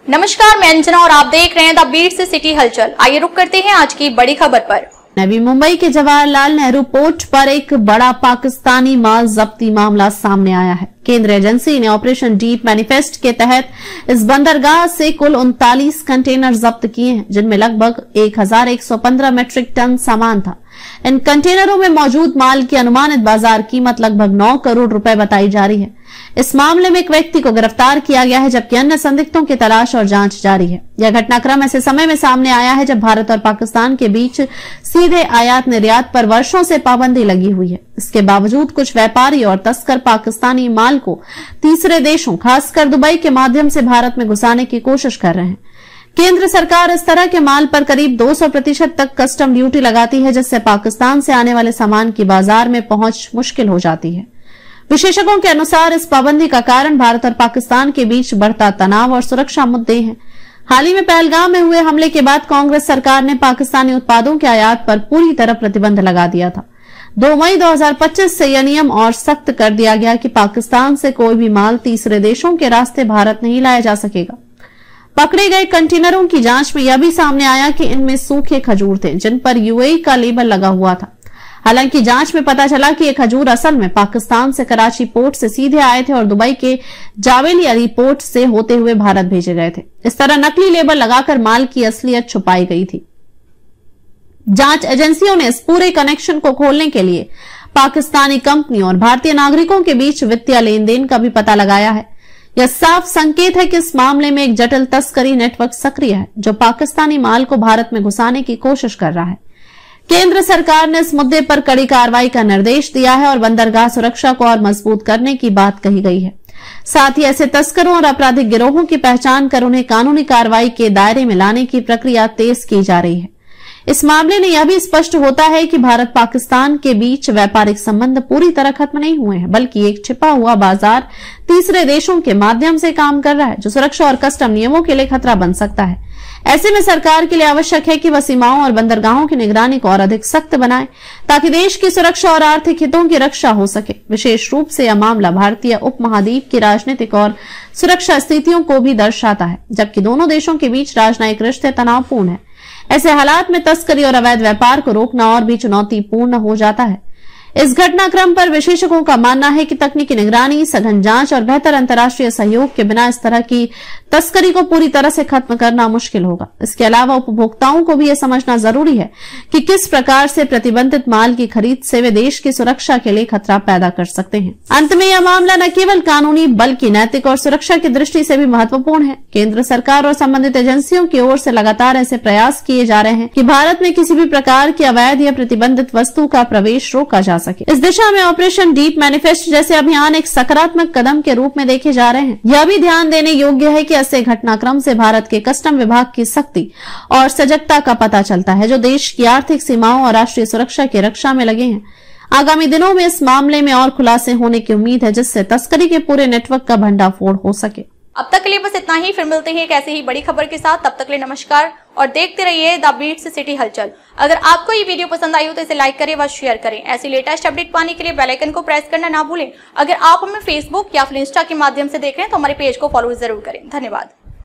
नमस्कार, मैं अंजना और आप देख रहे हैं द बीट से सिटी हलचल। आइए रुक करते हैं आज की बड़ी खबर पर। नवी मुंबई के जवाहरलाल नेहरू पोर्ट पर एक बड़ा पाकिस्तानी माल जब्ती मामला सामने आया है। केंद्रीय एजेंसी ने ऑपरेशन डीप मैनिफेस्ट के तहत इस बंदरगाह से कुल 39 कंटेनर जब्त किए हैं, जिनमें लगभग 1115 मीट्रिक टन सामान था। इन कंटेनरों में मौजूद माल की अनुमानित बाजार कीमत लगभग 9 करोड़ रुपए बताई जा रही है। इस मामले में एक व्यक्ति को गिरफ्तार किया गया है, जबकि अन्य संदिग्धों की तलाश और जांच जारी है। यह घटनाक्रम ऐसे समय में सामने आया है जब भारत और पाकिस्तान के बीच सीधे आयात निर्यात पर वर्षों से पाबंदी लगी हुई है। इसके बावजूद कुछ व्यापारी और तस्कर पाकिस्तानी माल को तीसरे देशों, खासकर दुबई के माध्यम से भारत में घुसाने की कोशिश कर रहे हैं। केंद्र सरकार इस तरह के माल पर करीब 200% तक कस्टम ड्यूटी लगाती है, जिससे पाकिस्तान से आने वाले सामान की बाजार में पहुंच मुश्किल हो जाती है। विशेषज्ञों के अनुसार इस पाबंदी का कारण भारत और पाकिस्तान के बीच बढ़ता तनाव और सुरक्षा मुद्दे हैं। हाल ही में पहलगाम में हुए हमले के बाद कांग्रेस सरकार ने पाकिस्तानी उत्पादों के आयात पर पूरी तरह प्रतिबंध लगा दिया था। 2 मई 2025 से यह नियम और सख्त कर दिया गया कि पाकिस्तान से कोई भी माल तीसरे देशों के रास्ते भारत नहीं लाया जा सकेगा। पकड़े गए कंटेनरों की जांच में यह भी सामने आया कि इनमें सूखे खजूर थे, जिन पर यूएई का लेबल लगा हुआ था। हालांकि जांच में पता चला कि ये खजूर असल में पाकिस्तान से कराची पोर्ट से सीधे आए थे और दुबई के जावेली अली पोर्ट से होते हुए भारत भेजे गए थे। इस तरह नकली लेबल लगाकर माल की असलियत छुपाई गई थी। जांच एजेंसियों ने इस पूरे कनेक्शन को खोलने के लिए पाकिस्तानी कंपनियों और भारतीय नागरिकों के बीच वित्तीय लेन देन का भी पता लगाया है। यह साफ संकेत है कि इस मामले में एक जटिल तस्करी नेटवर्क सक्रिय है, जो पाकिस्तानी माल को भारत में घुसाने की कोशिश कर रहा है। केंद्र सरकार ने इस मुद्दे पर कड़ी कार्रवाई का निर्देश दिया है और बंदरगाह सुरक्षा को और मजबूत करने की बात कही गई है। साथ ही ऐसे तस्करों और आपराधिक गिरोहों की पहचान कर उन्हें कानूनी कार्रवाई के दायरे में लाने की प्रक्रिया तेज की जा रही है। इस मामले में यह भी स्पष्ट होता है कि भारत पाकिस्तान के बीच व्यापारिक संबंध पूरी तरह खत्म नहीं हुए हैं, बल्कि एक छिपा हुआ बाजार तीसरे देशों के माध्यम से काम कर रहा है, जो सुरक्षा और कस्टम नियमों के लिए खतरा बन सकता है। ऐसे में सरकार के लिए आवश्यक है कि वह सीमाओं और बंदरगाहों की निगरानी को और अधिक सख्त बनाए, ताकि देश की सुरक्षा और आर्थिक हितों की रक्षा हो सके। विशेष रूप से यह मामला भारतीय उपमहाद्वीप की राजनीतिक और सुरक्षा स्थितियों को भी दर्शाता है, जबकि दोनों देशों के बीच राजनयिक रिश्ते तनावपूर्ण है। ऐसे हालात में तस्करी और अवैध व्यापार को रोकना और भी चुनौतीपूर्ण हो जाता है। इस घटनाक्रम पर विशेषज्ञों का मानना है कि तकनीकी निगरानी, सघन जांच और बेहतर अंतर्राष्ट्रीय सहयोग के बिना इस तरह की तस्करी को पूरी तरह से खत्म करना मुश्किल होगा। इसके अलावा उपभोक्ताओं को भी यह समझना जरूरी है कि किस प्रकार से प्रतिबंधित माल की खरीद से वे देश की सुरक्षा के लिए खतरा पैदा कर सकते हैं। अंत में यह मामला न केवल कानूनी बल्कि नैतिक और सुरक्षा की दृष्टि से भी महत्वपूर्ण है। केंद्र सरकार और संबंधित एजेंसियों की ओर से लगातार ऐसे प्रयास किए जा रहे हैं कि भारत में किसी भी प्रकार की अवैध या प्रतिबंधित वस्तु का प्रवेश रोका जा सके। इस दिशा में ऑपरेशन डीप मैनिफेस्ट जैसे अभियान एक सकारात्मक कदम के रूप में देखे जा रहे हैं। यह भी ध्यान देने योग्य है कि ऐसे घटनाक्रम से भारत के कस्टम विभाग की सख्ती और सजगता का पता चलता है, जो देश की आर्थिक सीमाओं और राष्ट्रीय सुरक्षा की रक्षा में लगे हैं। आगामी दिनों में इस मामले में और खुलासे होने की उम्मीद है, जिससे तस्करी के पूरे नेटवर्क का भंडाफोड़ हो सके। अब तक के लिए बस इतना ही। फिर मिलते हैं एक ऐसे ही बड़ी खबर के साथ। तब तक के लिए नमस्कार और देखते रहिए द बीट से सिटी हलचल। अगर आपको ये वीडियो पसंद आई हो तो इसे लाइक करें व शेयर करें। ऐसी लेटेस्ट अपडेट पाने के लिए बेल आइकन को प्रेस करना ना भूलें। अगर आप हमें फेसबुक या फिर इंस्टा के माध्यम से देख रहे हैं तो हमारे पेज को फॉलो जरूर करें। धन्यवाद।